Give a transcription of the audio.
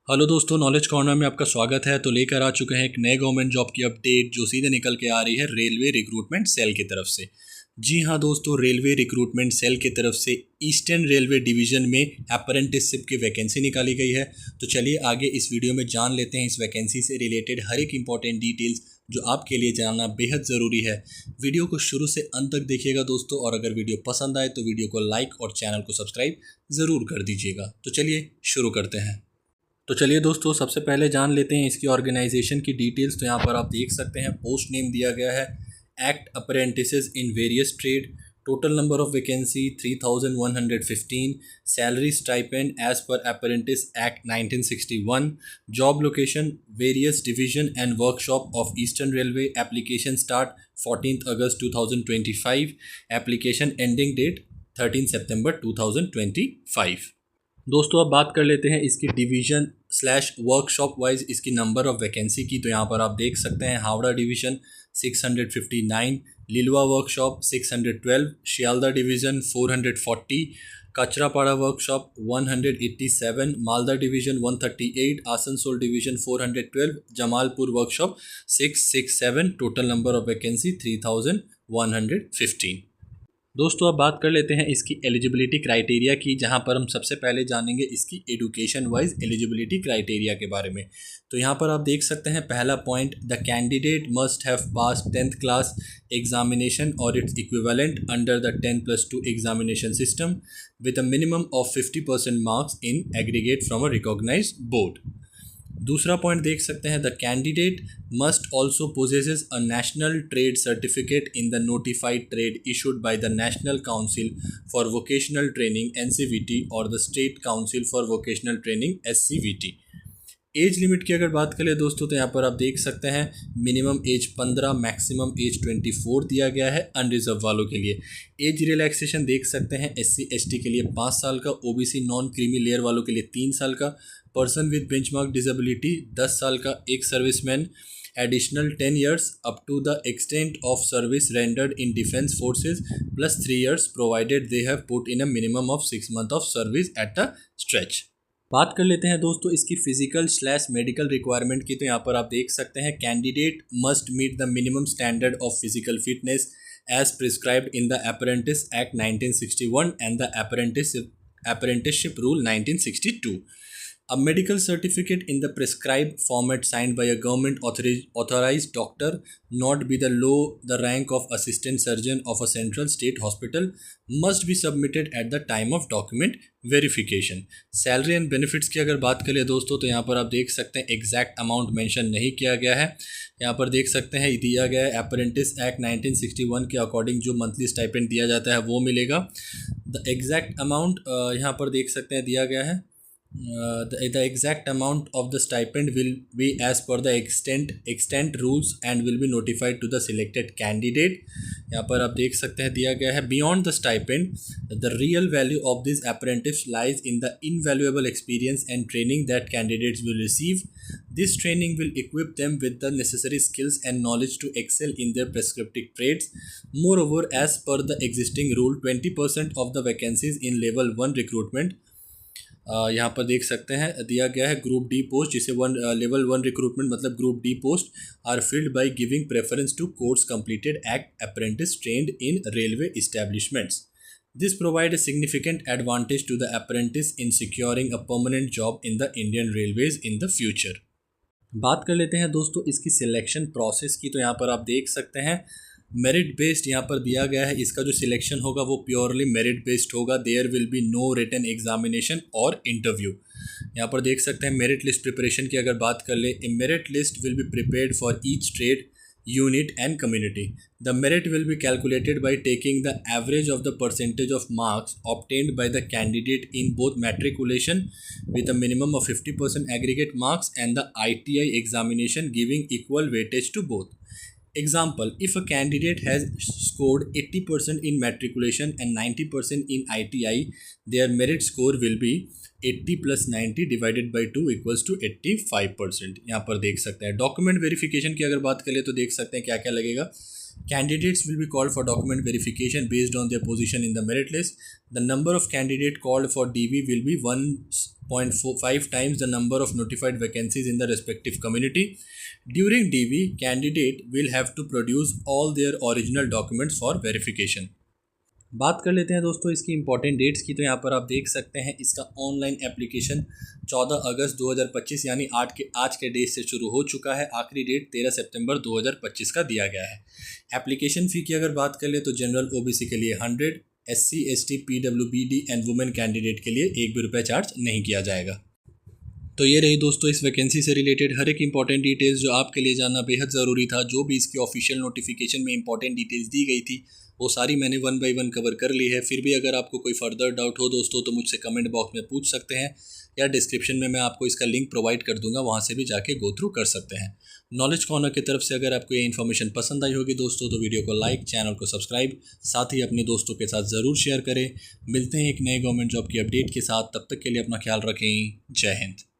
Hello दोस्तों, knowledge corner में आपका स्वागत है। तो लेकर आ चुके हैं एक नए गवर्नमेंट जॉब की अपडेट जो सीधे निकल के आ रही है रेलवे रिक्रूटमेंट सेल की तरफ से। जी हाँ दोस्तों, रेलवे रिक्रूटमेंट सेल की तरफ से ईस्टर्न रेलवे डिवीजन में अप्रेंटिसशिप की वैकेंसी निकाली गई है। तो चलिए आगे इस वीडियो में जान लेते हैं इस वैकेंसी से रिलेटेड हर एक इंपॉर्टेंट डिटेल्स जो आपके लिए जानना बेहद ज़रूरी है। वीडियो को शुरू से अंत तक देखिएगा दोस्तों, और अगर वीडियो पसंद आए तो वीडियो को लाइक और चैनल को सब्सक्राइब ज़रूर कर दीजिएगा। तो चलिए शुरू करते हैं। तो चलिए दोस्तों, सबसे पहले जान लेते हैं इसकी ऑर्गेनाइजेशन की डिटेल्स। तो यहाँ पर आप देख सकते हैं पोस्ट नेम दिया गया है act apprentices in various trade. Total number of vacancy 3115। Salary stipend as per apprentice act 1961। Job location various division and workshop of eastern railway. Application start 14 अगस्त 2025। एप्लीकेशन एंडिंग डेट 13 सितंबर 2025। दोस्तों अब बात कर लेते हैं इसकी डिवीज़न स्लैश वर्कशॉप वाइज इसकी नंबर ऑफ़ वैकेंसी की। तो यहाँ पर आप देख सकते हैं Howrah division 659, Liluah workshop 612, Sealdah division 440, Kanchrapara workshop 187, Malda division 138, Asansol division 412, Jamalpur workshop 667। Total number of vacancy 3115। दोस्तों अब बात कर लेते हैं इसकी एलिजिबिलिटी क्राइटेरिया की, जहां पर हम सबसे पहले जानेंगे इसकी एजुकेशन वाइज एलिजिबिलिटी क्राइटेरिया के बारे में। तो यहां पर आप देख सकते हैं पहला point, the candidate must have pass 10th class examination और its equivalent under the 10+2 examination system with a minimum of 50% marks in aggregate from a recognised board. दूसरा पॉइंट देख सकते हैं, the candidate must also possesses a national trade certificate in the notified trade issued by the national council for vocational training NCVT और the state council for vocational training SCVT। Age limit की अगर बात करें दोस्तों, तो यहाँ पर आप देख सकते हैं मिनिमम एज 15, मैक्सिमम एज 24 दिया गया है अनरिजर्व वालों के लिए। एज रिलैक्सेशन देख सकते हैं SC ST के लिए 5 साल का, OBC नॉन क्रीमी लेयर वालों के लिए 3 साल का, पर्सन विद बेंचमार्क डिसेबिलिटी 10 साल का, एक serviceman additional 10 years up to the extent of service rendered in defence forces plus 3 years provided they have put in a minimum of 6 months of service at the stretch. बात कर लेते हैं दोस्तों इसकी physical slash medical requirement की। तो यहाँ पर आप देख सकते हैं candidate must meet the minimum standard of physical fitness as prescribed in the apprentice act 1961 and the apprenticeship rule 1962. A medical certificate in the prescribed format signed by a government authorized doctor, not below the rank of assistant surgeon of a central state hospital, must be submitted at the time of document verification. Salary and benefits की अगर बात करें दोस्तों, तो यहाँ पर आप देख सकते हैं एग्जैक्ट अमाउंट मेंशन नहीं किया गया है। यहाँ पर देख सकते हैं दिया गया है अप्रेंटिस एक्ट 1961 के अकॉर्डिंग जो मंथली स्टाइपेंड दिया जाता है वो मिलेगा। द एग्जैक्ट अमाउंट यहाँ पर देख सकते हैं दिया गया है। The exact amount of the stipend will be as per the extent rules and will be notified to the selected candidate. यहाँ पर आप देख सकते हैं दिया गया है beyond the stipend, the real value of this apprentice lies in the invaluable experience and training that candidates will receive. This training will equip them with the necessary skills and knowledge to excel in their prescriptive trades. Moreover, as per the existing rule, 20% of the vacancies in level 1 recruitment यहाँ पर देख सकते हैं दिया गया है group D post, जिसे level 1 recruitment मतलब group D post are filled by giving preference to course completed act apprentice trained in railway establishments. This provide a significant advantage to the apprentice in securing a permanent job in the Indian Railways in the future. बात कर लेते हैं दोस्तों इसकी selection process की। तो यहाँ पर आप देख सकते हैं मेरिट बेस्ड यहाँ पर दिया गया है। इसका जो सिलेक्शन होगा वो प्योरली मेरिट बेस्ड होगा। There will be no written examination और इंटरव्यू। यहाँ पर देख सकते हैं मेरिट लिस्ट प्रिपरेशन की अगर बात कर ले, a merit list will be prepared for each trade unit and community. The merit will be calculated by taking the average of the percentage of marks obtained by the candidate in both matriculation with a minimum of 50% aggregate marks and the ITI examination giving equal weightage to both. Example, if a candidate has scored 80% in matriculation and 90% in ITI, their merit score will be 80 + 90 divided by 2 equals to 85%। यहाँ पर देख सकते हैं document verification की अगर बात करें तो देख सकते हैं क्या क्या लगेगा। Candidates will be called for document verification based on their position in the merit list. The number of candidate called for DV will be 1.5 times the number of notified vacancies in the respective community. During DV, candidate will have to produce all their original documents for verification. बात कर लेते हैं दोस्तों इसकी important dates की। तो यहाँ पर आप देख सकते हैं इसका ऑनलाइन एप्लीकेशन 14 अगस्त 2025 यानी आज के डेट से शुरू हो चुका है। आखिरी डेट 13 सितंबर 2025 का दिया गया है। एप्लीकेशन फ़ी की अगर बात कर ले तो जनरल OBC के लिए 100, SC, ST, PWBD and women candidate के लिए 1 भी रुपये चार्ज नहीं किया जाएगा। तो ये रही दोस्तों इस वैकेंसी से रिलेटेड हर एक इंपॉर्टेंट डिटेल्स जो आपके लिए जानना बेहद ज़रूरी था। जो भी इसकी ऑफिशियल नोटिफिकेशन में इंपॉर्टेंट डिटेल्स दी गई थी वो सारी मैंने 1 बाय 1 कवर कर ली है। फिर भी अगर आपको कोई फर्दर डाउट हो दोस्तों तो मुझसे कमेंट बॉक्स में पूछ सकते हैं या डिस्क्रिप्शन में मैं आपको इसका लिंक प्रोवाइड कर दूंगा, वहाँ से भी जाके गो थ्रू कर सकते हैं। नॉलेज कॉर्नर की तरफ से अगर आपको ये इन्फॉर्मेशन पसंद आई होगी दोस्तों तो वीडियो को लाइक, चैनल को सब्सक्राइब, साथ ही अपने दोस्तों के साथ ज़रूर शेयर करें। मिलते हैं एक नए गवर्नमेंट जॉब की अपडेट के साथ, तब तक के लिए अपना ख्याल रखें। जय हिंद।